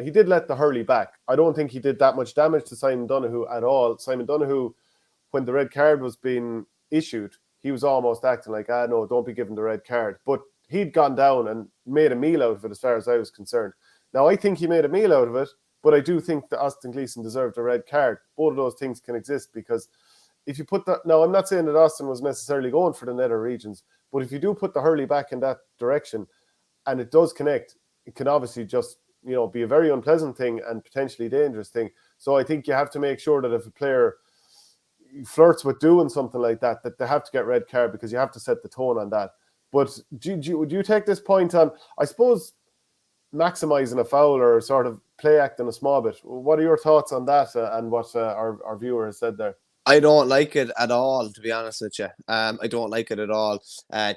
he did let the hurley back. I don't think he did that much damage to Simon Donoghue at all. Simon Donoghue, when the red card was being issued, he was almost acting like, no, don't be given the red card. But he'd gone down and made a meal out of it as far as I was concerned. Now, I think he made a meal out of it, but I do think that Austin Gleeson deserved a red card. Both of those things can exist because if you put that... Now, I'm not saying that Austin was necessarily going for the nether regions, but if you do put the hurley back in that direction and it does connect, it can obviously just, be a very unpleasant thing and potentially dangerous thing. So I think you have to make sure that if a player flirts with doing something like that, that they have to get red card because you have to set the tone on that. But would you take this point on, I suppose, maximising a foul or sort of play acting a small bit? What are your thoughts on that and what our viewer has said there? I don't like it at all, to be honest with you. I don't like it at all.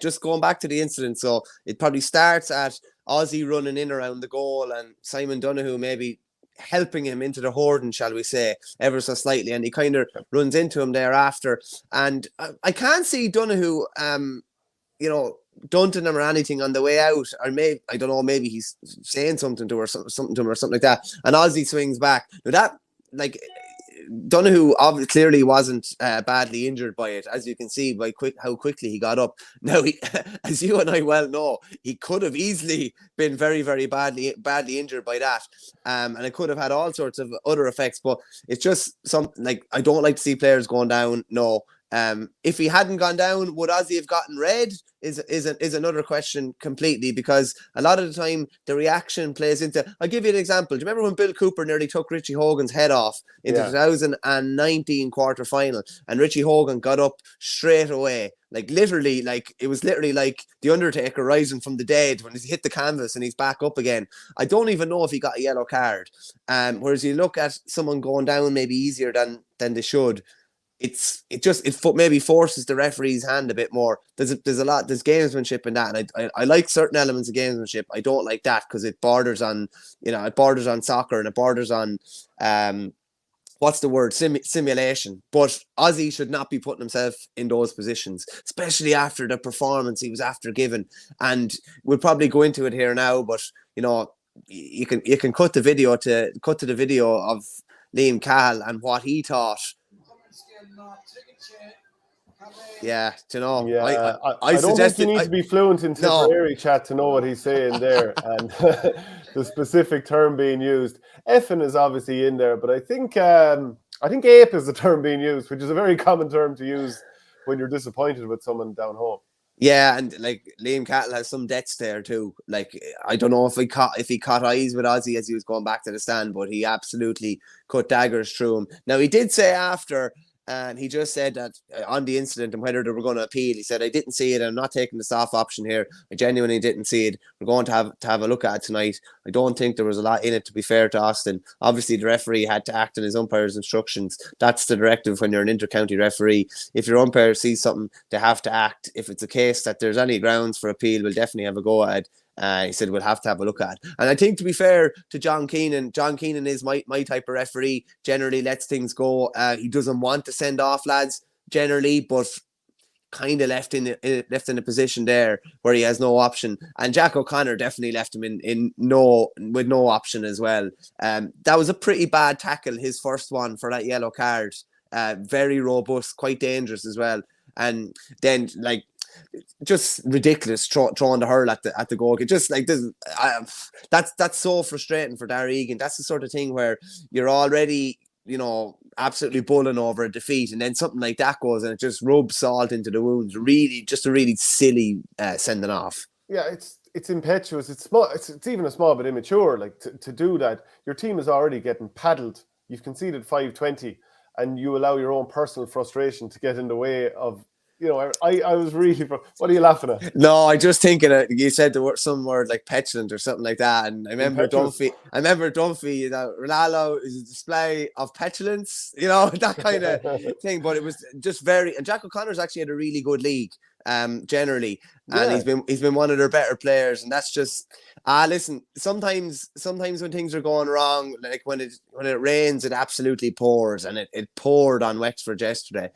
Just going back to the incident, so it probably starts at Ozzy running in around the goal and Simon Donoghue maybe helping him into the hoarding, shall we say, ever so slightly, and he kind of runs into him thereafter. And I can't see Donoghue, dunting him or anything on the way out, or maybe, I don't know, maybe he's saying something to him or something like that, and Ozzy swings back. Now that, like, Donoghue clearly wasn't badly injured by it, as you can see by how quickly he got up. Now, as you and I well know, he could have easily been very, very badly injured by that, and it could have had all sorts of other effects. But it's just I don't like to see players going down. No. If he hadn't gone down, would Ozzy have gotten red? Is another question completely, because a lot of the time the reaction plays into. I'll give you an example. Do you remember when Bill Cooper nearly took Richie Hogan's head off in the 2019 quarter final, and Richie Hogan got up straight away, like it was literally like the Undertaker rising from the dead when he hit the canvas and he's back up again. I don't even know if he got a yellow card. Whereas you look at someone going down maybe easier than they should. It maybe forces the referee's hand a bit more. There's gamesmanship in that, and I like certain elements of gamesmanship. I don't like that because it borders on soccer, and it borders on what's the word, simulation. But Ozzy should not be putting himself in those positions, especially after the performance he was after giving. And we'll probably go into it here now, but you can cut to the video of Liam Cahill and what he thought. Yeah, I don't think you need to be fluent in Tipperary chat to know what he's saying there and the specific term being used. Effing is obviously in there, but I think ape is the term being used, which is a very common term to use when you're disappointed with someone down home. Yeah, and like Liam Cahill has some debts there too. Like, I don't know if he caught eyes with Ozzy as he was going back to the stand, but he absolutely cut daggers through him. Now, he did say after, and he just said that on the incident and whether they were going to appeal, he said, I didn't see it. I'm not taking the soft option here. I genuinely didn't see it. We're going to have a look at it tonight. I don't think there was a lot in it, to be fair to Austin. Obviously, the referee had to act on his umpire's instructions. That's the directive when you're an inter-county referee. If your umpire sees something, they have to act. If it's a case that there's any grounds for appeal, we'll definitely have a go at it. He said we'll have to have a look at it. And I think, to be fair to John Keenan is my type of referee, generally lets things go. He doesn't want to send off lads generally, but kind of left in a position there where he has no option. And Jack O'Connor definitely left him with no option as well. That was a pretty bad tackle, his first one for that yellow card. Very robust, quite dangerous as well. And then, like, just ridiculous throwing the hurl at the goal. It just like this. That's so frustrating for Darragh Egan. That's the sort of thing where you're already, absolutely bulling over a defeat, and then something like that goes and it just rubs salt into the wounds. Really, just a really silly sending off. Yeah, it's impetuous. It's small. It's even a small bit immature. Like to do that, your team is already getting paddled. You've conceded 5-20, and you allow your own personal frustration to get in the way of. I was really... What are you laughing at? No, I just thinking you said some word like petulant or something like that, and I remember Dunphy. Ronaldo is a display of petulance, that kind of thing. But it was just very... And Jack O'Connor's actually had a really good league, generally, and he's been one of their better players, and that's just... listen, sometimes when things are going wrong, like when it rains, it absolutely pours, and it poured on Wexford yesterday.